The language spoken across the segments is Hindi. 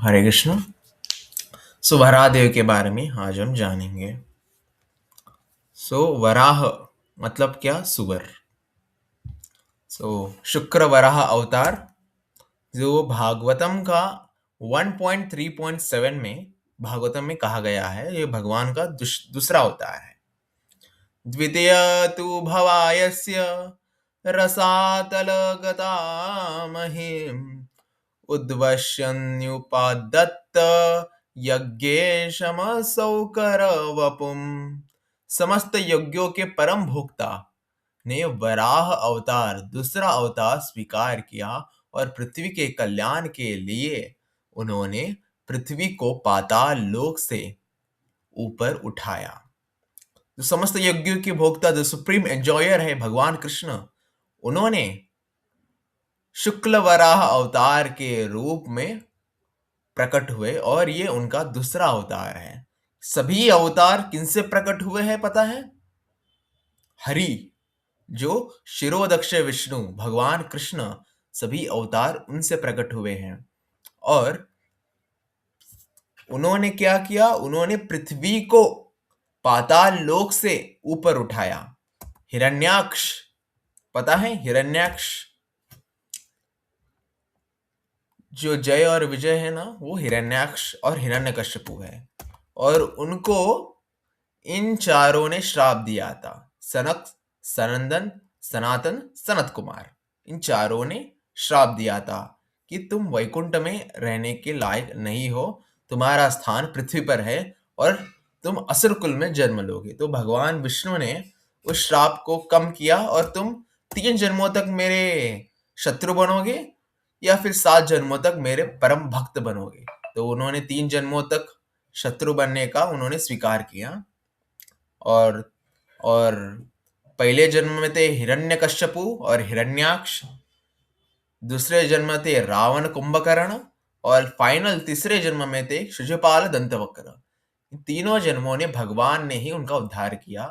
हरे कृष्ण। वराहदेव के बारे में आज हम जानेंगे। वराह मतलब क्या? सुअर। शुक्र वराह अवतार जो भागवतम का 1.3.7 में भागवतम में कहा गया है, ये भगवान का दूसरा अवतार है। द्वितीय तु भवायस्य रसातल गता महिम उद्वश्यन्युपादत्त यज्ञेशमसौ करवपुम। समस्त यज्ञों के परम भोक्ता ने वराह अवतार, दूसरा अवतार स्वीकार किया और पृथ्वी के कल्याण के लिए उन्होंने पृथ्वी को पाताल लोक से ऊपर उठाया। जो समस्त यज्ञों के भोक्ता, जो सुप्रीम एंजॉयर है भगवान कृष्ण, उन्होंने शुक्ल वराह अवतार के रूप में प्रकट हुए और ये उनका दूसरा अवतार है। सभी अवतार किनसे प्रकट हुए हैं पता है? हरि, जो शिरोदक्ष विष्णु भगवान कृष्ण, सभी अवतार उनसे प्रकट हुए हैं। और उन्होंने क्या किया? उन्होंने पृथ्वी को पाताल लोक से ऊपर उठाया। हिरण्याक्ष, पता है हिरण्याक्ष? जो जय और विजय है ना, वो हिरण्याक्ष और हिरण्यकश्यपु है। और उनको इन चारों ने श्राप दिया था। सनक, सनंदन, सनातन, सनत कुमार, इन चारों ने श्राप दिया था कि तुम वैकुंठ में रहने के लायक नहीं हो, तुम्हारा स्थान पृथ्वी पर है और तुम असुर कुल में जन्म लोगे। तो भगवान विष्णु ने उस श्राप को कम किया और तुम 3 जन्मों तक मेरे शत्रु बनोगे या फिर 7 जन्मों तक मेरे परम भक्त बनोगे। तो उन्होंने 3 जन्मों तक शत्रु बनने का उन्होंने स्वीकार किया। और और पहले जन्म में थे हिरण्यकश्यपु और हिरण्याक्ष, दूसरे जन्म में थे रावण कुंभकर्ण, और फाइनल तीसरे जन्म में थे शिशुपाल दंतवक्र। तीनों जन्मों ने भगवान ने ही उनका उद्धार किया।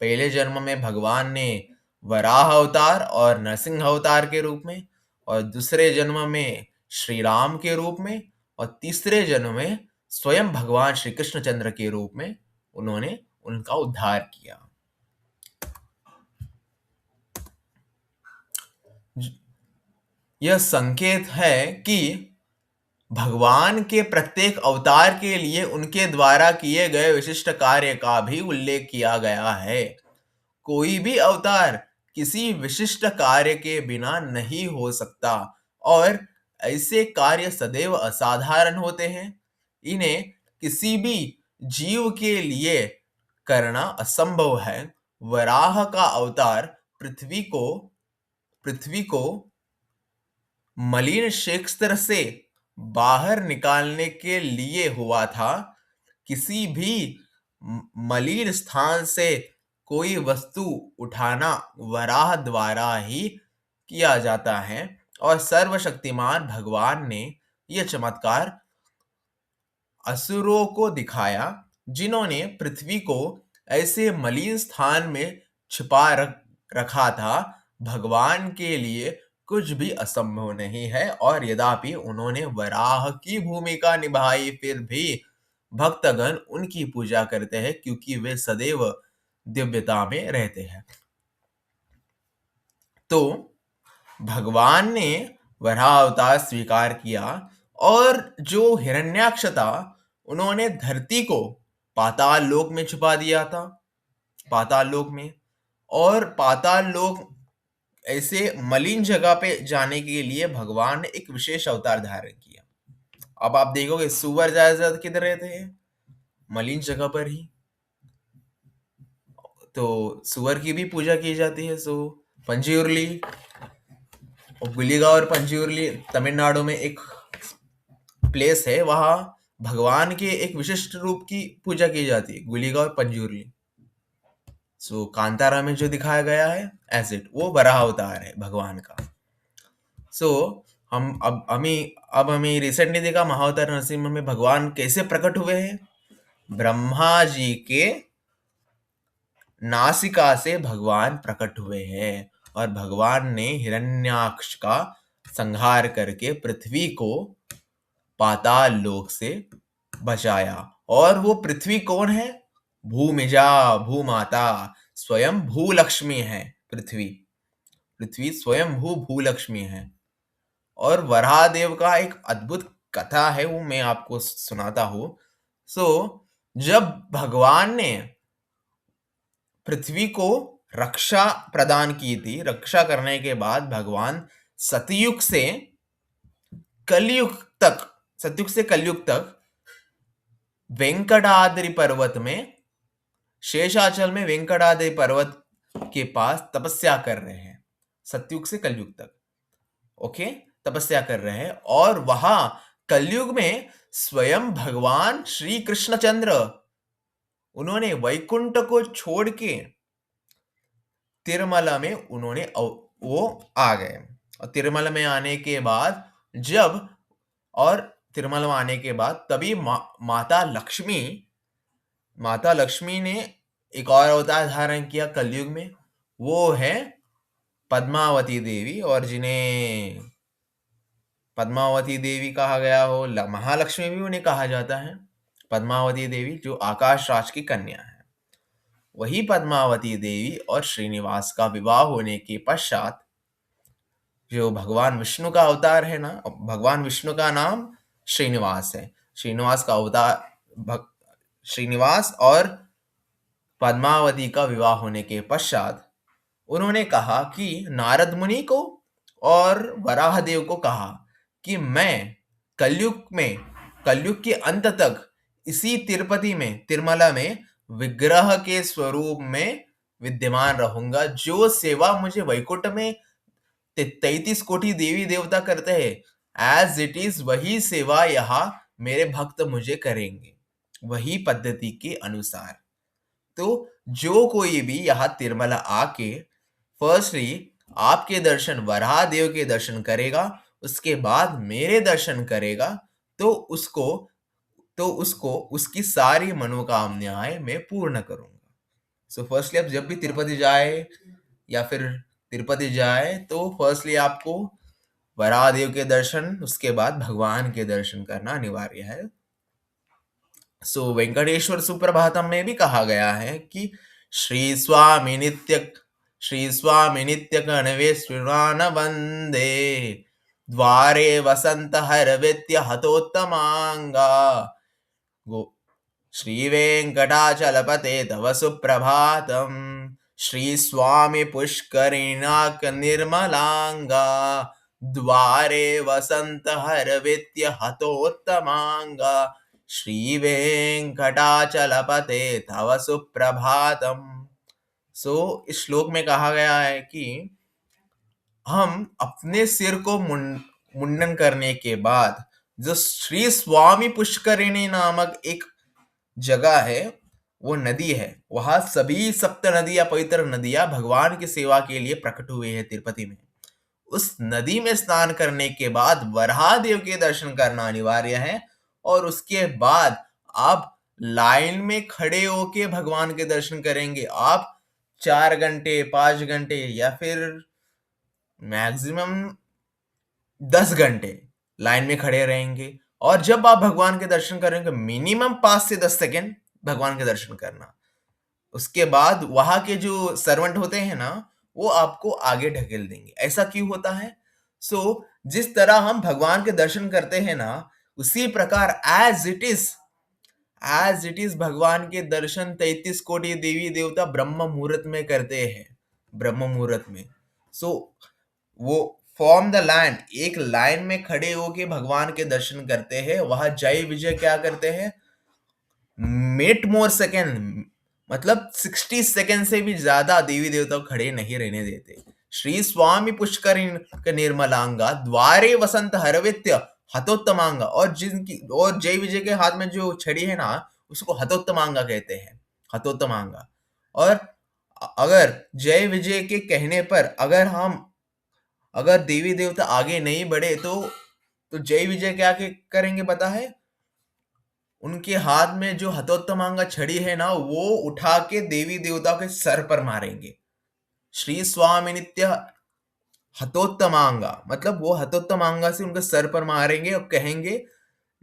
पहले जन्म में भगवान ने वराह अवतार और नरसिंह अवतार के रूप में, और दूसरे जन्म में श्री राम के रूप में, और तीसरे जन्म में स्वयं भगवान श्री कृष्णचंद्र के रूप में उन्होंने उनका उद्धार किया। यह संकेत है कि भगवान के प्रत्येक अवतार के लिए उनके द्वारा किए गए विशिष्ट कार्य का भी उल्लेख किया गया है। कोई भी अवतार किसी विशिष्ट कार्य के बिना नहीं हो सकता और ऐसे कार्य सदैव असाधारण होते हैं। इन्हें किसी भी जीव के लिए करना असंभव है। वराह का अवतार पृथ्वी को मलिन क्षेत्र से बाहर निकालने के लिए हुआ था। किसी भी मलिन स्थान से कोई वस्तु उठाना वराह द्वारा ही किया जाता है, और सर्वशक्तिमान भगवान ने यह चमत्कार असुरों को दिखाया, जिन्होंने पृथ्वी को ऐसे मलिन स्थान में छिपा रखा था। भगवान के लिए कुछ भी असंभव नहीं है, और यद्यपि उन्होंने वराह की भूमिका निभाई, फिर भी भक्तगण उनकी पूजा करते हैं क्योंकि वे सदैव दिव्यता में रहते हैं। तो भगवान ने वराह अवतार स्वीकार किया, और जो हिरण्याक्ष था उन्होंने धरती को पाताल लोक में छुपा दिया था। पाताल लोक में, और पाताल लोक ऐसे मलिन जगह पे जाने के लिए भगवान ने एक विशेष अवतार धारण किया। अब आप देखोगे सुअर ज्यादा किधर रहते हैं? मलिन जगह पर ही। तो सुअर की भी पूजा की जाती है। पंजीउरली और गुलिगा और पंजीउरली तमिलनाडु में एक प्लेस है, वहां भगवान के एक विशिष्ट रूप की पूजा की जाती है, गुलिगा और पंजीउरली। कांतारा में जो दिखाया गया है एज इट, वो वराह अवतार है भगवान का। हम अब हमें रिसेंटली देखा महाअवतार नरसिम्हा में भगवान कैसे प्रकट हुए हैं। ब्रह्मा जी के नासिका से भगवान प्रकट हुए हैं, और भगवान ने हिरण्याक्ष का संहार करके पृथ्वी को पाताल लोक से बचाया। और वो पृथ्वी कौन है? भूमिजा, भूमाता, स्वयं भूलक्ष्मी है पृथ्वी। पृथ्वी स्वयं भूलक्ष्मी है। और वराहदेव का एक अद्भुत कथा है, वो मैं आपको सुनाता हूँ। जब भगवान ने पृथ्वी को रक्षा प्रदान की थी, रक्षा करने के बाद भगवान सतयुग से कलयुग तक सतयुग से कलयुग तक वेंकटाद्रि पर्वत में, शेषाचल में वेंकटाद्रि पर्वत के पास तपस्या कर रहे हैं। सतयुग से कलयुग तक, ओके, तपस्या कर रहे हैं। और वहां कलयुग में स्वयं भगवान श्री कृष्णचंद्र, उन्होंने वैकुंठ को छोड़ के तिरुमला में वो आ गए। और तिरुमला में आने के बाद तिरुमला में आने के बाद तभी माता लक्ष्मी ने एक और अवतार धारण किया कलयुग में। वो है पद्मावती देवी, और जिन्हें पद्मावती देवी कहा गया हो, महालक्ष्मी भी उन्हें कहा जाता है। पद्मावती देवी जो आकाश राज की कन्या है, वही पद्मावती देवी और श्रीनिवास का विवाह होने के पश्चात, जो भगवान विष्णु का अवतार है ना, भगवान विष्णु का नाम श्रीनिवास है। श्रीनिवास का अवतार श्रीनिवास और पद्मावती का विवाह होने के पश्चात उन्होंने कहा कि नारद मुनि को और वराहदेव को कहा कि मैं कलयुग के अंत तक इसी तिरुमला में विग्रह के स्वरूप में विद्यमान रहूंगा। जो सेवा मुझे वैकुंठ में 33 कोटि देवी देवता करते हैं, एज इट इज वही सेवा यहाँ मेरे भक्त मुझे करेंगे, वही पद्धति के अनुसार। तो जो कोई भी यहाँ तिरुमला आके फर्स्टली आपके दर्शन, वराहदेव के दर्शन करेगा, उसके बाद मेरे दर्शन करेगा, तो उसको उसकी सारी मनोकामनाएं मैं पूर्ण करूंगा। सो फर्स्टली आप जब भी तिरुपति जाए या फिर तिरुपति जाए, तो फर्स्टली आपको वराहदेव के दर्शन, उसके बाद भगवान के दर्शन करना अनिवार्य है। वेंकटेश्वर सुप्रभातम में भी कहा गया है कि श्री स्वामी नित्य कणवे स्विमान वंदे, द्वारे वसंत हरवित्य हतोत्तमांगा, श्री वेंकटाचलपते तव सुप्रभातम, श्री स्वामी पुष्करिणाक निर्मलांगा, द्वारे वसंत हरवित्य हतोत्तमांगा, श्री वेंकटाचलपते तव सुप्रभातम। इस श्लोक में कहा गया है कि हम अपने सिर को मुंडन करने के बाद जो श्री स्वामी पुष्करिणी नामक एक जगह है, वो नदी है, वहां सभी सप्त नदियां, पवित्र नदियां भगवान की सेवा के लिए प्रकट हुए हैं तिरुपति में। उस नदी में स्नान करने के बाद वराहदेव के दर्शन करना अनिवार्य है। और उसके बाद आप लाइन में खड़े होके भगवान के दर्शन करेंगे। आप 4 घंटे, 5 घंटे या फिर मैक्सिमम 10 घंटे लाइन में खड़े रहेंगे। और जब आप भगवान के दर्शन करेंगे, मिनिमम 5 से 10 सेकेंड भगवान के दर्शन करना। उसके बाद वहां के जो सर्वेंट होते हैं ना, वो आपको आगे ढकेल देंगे। ऐसा क्यों होता है? जिस तरह हम भगवान के दर्शन करते हैं ना, उसी प्रकार एज इट इज भगवान के दर्शन 33 कोटि देवी देवता ब्रह्म मुहूर्त में करते हैं। ब्रह्म मुहूर्त में वो फॉर्म द लाइन, एक लाइन में खड़े होके भगवान के दर्शन करते हैं। वहां जय विजय क्या करते हैं? मिनट मोर सेकेंड, मतलब 60 सेकेंड से भी ज्यादा देवी देवता खड़े नहीं रहने देते। श्री स्वामी पुष्करिण निर्मलांगा, द्वारे वसंत हरवित्य हतोत्तमांगा। और जय विजय के हाथ में जो छड़ी है ना, उसको हतोत्तमांगा कहते हैं, हतोत्तमांगा। और अगर जय विजय के कहने पर अगर देवी देवता आगे नहीं बढ़े, तो जय विजय क्या करेंगे पता है? उनके हाथ में जो हतोत्तमांगा छड़ी है ना, वो उठा के देवी देवता के सर पर मारेंगे। श्री स्वामी नित्य हतोत्तमांगा, मतलब वो हतोत्तमांगा से उनके सर पर मारेंगे और कहेंगे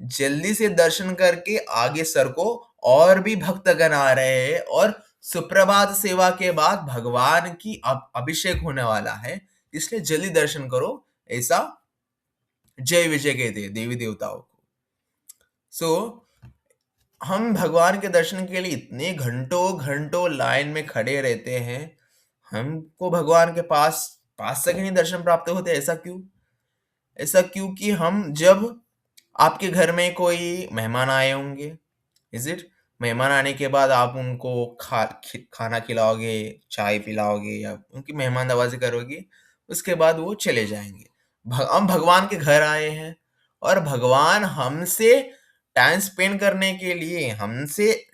जल्दी से दर्शन करके आगे सरको, और भी भक्तगण आ रहे हैं, और सुप्रभात सेवा के बाद भगवान की अभिषेक होने वाला है, इसलिए जल्दी दर्शन करो, ऐसा जय विजय कहते हैं देवी देवताओं को। सो हम भगवान के दर्शन के लिए इतने घंटों घंटों लाइन में खड़े रहते हैं, हमको भगवान के पास 5 सेकंड ही दर्शन प्राप्त होते हैं, ऐसा क्यों? ऐसा क्योंकि हम जब आपके घर में कोई मेहमान आए होंगे, इज इट, मेहमान आने के बाद आप उनको खाना खिलाओगे, चाय पिलाओगे, या उनकी मेहमान नवाजी करोगे, उसके बाद वो चले जाएंगे। हम भगवान के घर आए हैं, और भगवान हमसे टाइम स्पेंड करने के लिए, हमसे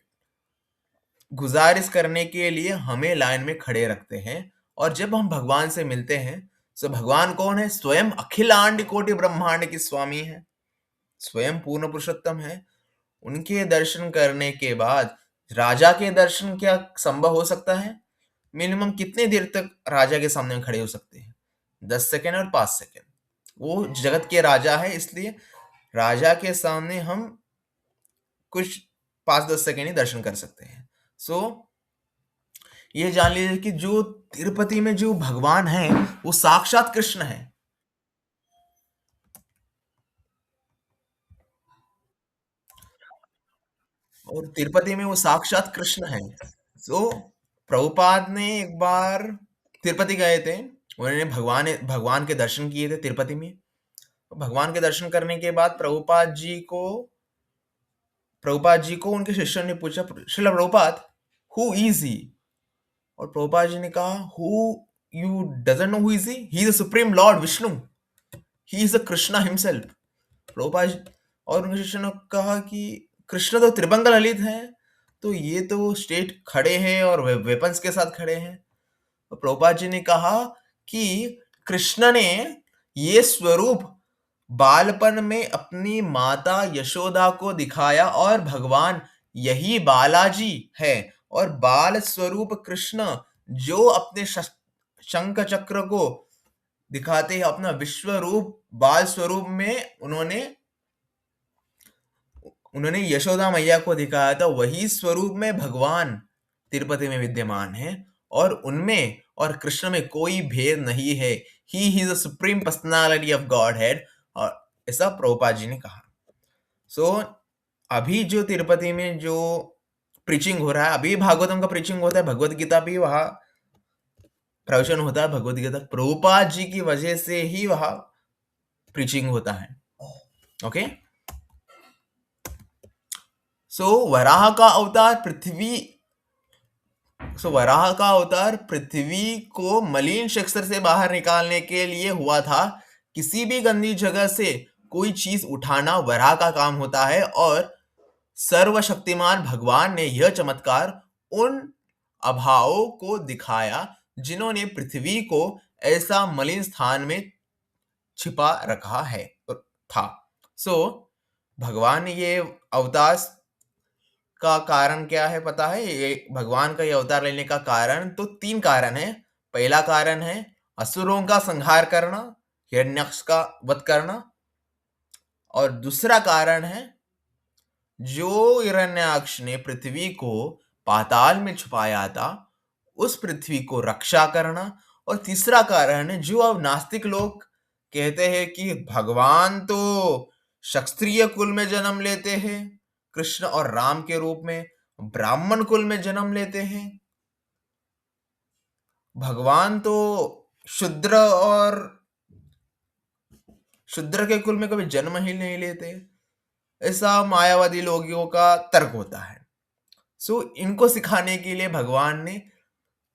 गुजारिश करने के लिए हमें लाइन में खड़े रखते हैं। और जब हम भगवान से मिलते हैं, तो भगवान कौन है? स्वयं अखिलांड कोटि ब्रह्मांड के स्वामी है, स्वयं पूर्ण पुरुषोत्तम है। उनके दर्शन करने के बाद राजा के दर्शन क्या संभव हो सकता है? मिनिमम कितने देर तक राजा के सामने खड़े हो सकते हैं? 10 सेकेंड और 5 सेकेंड। वो जगत के राजा है, इसलिए राजा के सामने हम कुछ 5-10 सेकेंड ही दर्शन कर सकते हैं। सो ये जान लीजिए कि जो तिरुपति में जो भगवान है, वो साक्षात कृष्ण है। और तिरुपति में वो साक्षात कृष्ण है। सो प्रभुपाद ने एक बार तिरुपति गए थे, उन्होंने भगवान के दर्शन किए थे तिरुपति में। भगवान के दर्शन करने के बाद प्रभुपाद जी को उनके शिष्यों ने पूछा, Srila Prabhupada, who is he? और प्रभुपाद जी ने कहा, who you doesn't know who is he is the supreme Lord Vishnu, he is the Krishna himself. Prabhupada और उनके शिष्यों ने कहा कि कृष्ण तो त्रिभंग ललित है, तो ये तो स्टेट खड़े हैं और वेपन्स के साथ खड़े हैं। तो प्रभुपाद जी ने कहा कि कृष्ण ने ये स्वरूप बालपन में अपनी माता यशोदा को दिखाया, और भगवान यही बालाजी है। और बाल स्वरूप कृष्ण जो अपने शंख चक्र को दिखाते हैं, अपना विश्व रूप बाल स्वरूप में उन्होंने यशोदा मैया को दिखाया था, वही स्वरूप में भगवान तिरुपति में विद्यमान है, और उनमें और कृष्ण में कोई भेद नहीं है। He is the supreme personality of God head, और ऐसा प्रभुपाद जी ने कहा। सो अभी जो तिरुपति में जो प्रीचिंग हो रहा है, अभी भागवतम का प्रीचिंग होता है, भगवत गीता भी वहां प्रवचन होता है। भगवत गीता प्रभुपाद जी की वजह से ही वहां प्रीचिंग होता है। ओके, सो वराह का अवतार पृथ्वी को मलिन शस्त्र से बाहर निकालने के लिए हुआ था। किसी भी गंदी जगह से कोई चीज उठाना वराह का काम होता है, और सर्वशक्तिमान भगवान ने यह चमत्कार उन अभावों को दिखाया जिन्होंने पृथ्वी को ऐसा मलिन स्थान में छिपा रखा है था। सो भगवान ने ये अवतार का कारण क्या है पता है? ये भगवान का ये अवतार लेने का कारण तो 3 कारण है। पहला कारण है असुरों का संहार करना, हिरण्यक्ष का वध करना, और दूसरा कारण है जो हिरण्याक्ष ने पृथ्वी को पाताल में छुपाया था, उस पृथ्वी को रक्षा करना। और तीसरा कारण है जो अब नास्तिक लोग कहते हैं कि भगवान तो क्षत्रिय कुल में जन्म लेते हैं, कृष्ण और राम के रूप में ब्राह्मण कुल में जन्म लेते हैं, भगवान तो शूद्र के कुल में कभी जन्म ही नहीं लेते। ऐसा मायावादी लोगों का तर्क होता है। सो इनको सिखाने के लिए भगवान ने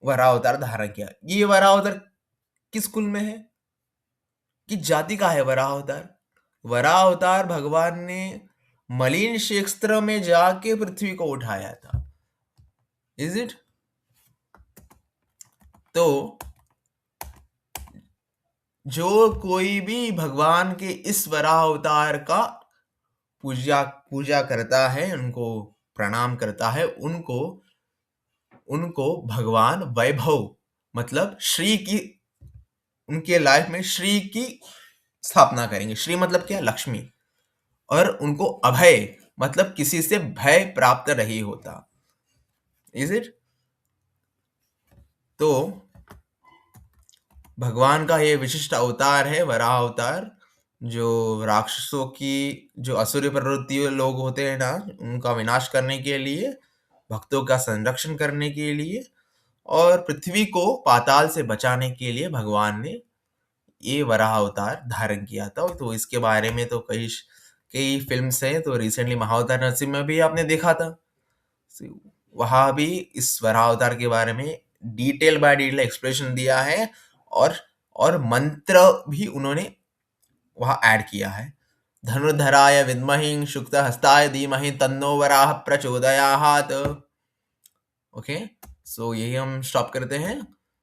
वराह अवतार धारण किया। ये वराह अवतार किस कुल में है, किस जाति का है वराह अवतार? वराह अवतार भगवान ने मलिन क्षेत्र में जाके पृथ्वी को उठाया था। Is it? तो जो कोई भी भगवान के इस वराह अवतार का पूजा करता है, उनको प्रणाम करता है, उनको भगवान वैभव मतलब श्री की, उनके लाइफ में श्री की स्थापना करेंगे। श्री मतलब क्या? लक्ष्मी। और उनको अभय मतलब किसी से भय प्राप्त नहीं होता। Is it? तो भगवान का ये विशिष्ट अवतार है वराह अवतार, जो राक्षसों की, जो असुरी प्रवृत्ति लोग होते हैं ना, उनका विनाश करने के लिए, भक्तों का संरक्षण करने के लिए और पृथ्वी को पाताल से बचाने के लिए भगवान ने ये वराह अवतार धारण किया था। तो इसके बारे में तो कई कई फिल्म्स हैं। तो रिसेंटली महाअवतार नरसिम्हा में भी आपने देखा था। वहां भी इस वराह अवतार के बारे में डिटेल बाय डिटेल एक्सप्लेनेशन दिया है और मंत्र भी उन्होंने वहां ऐड किया है। धनुर्धराय विद्महि शुक्तहस्ताय धीमहि तन्नो वराह प्रचोदयात्। ओके, सो यही हम स्टॉप करते हैं।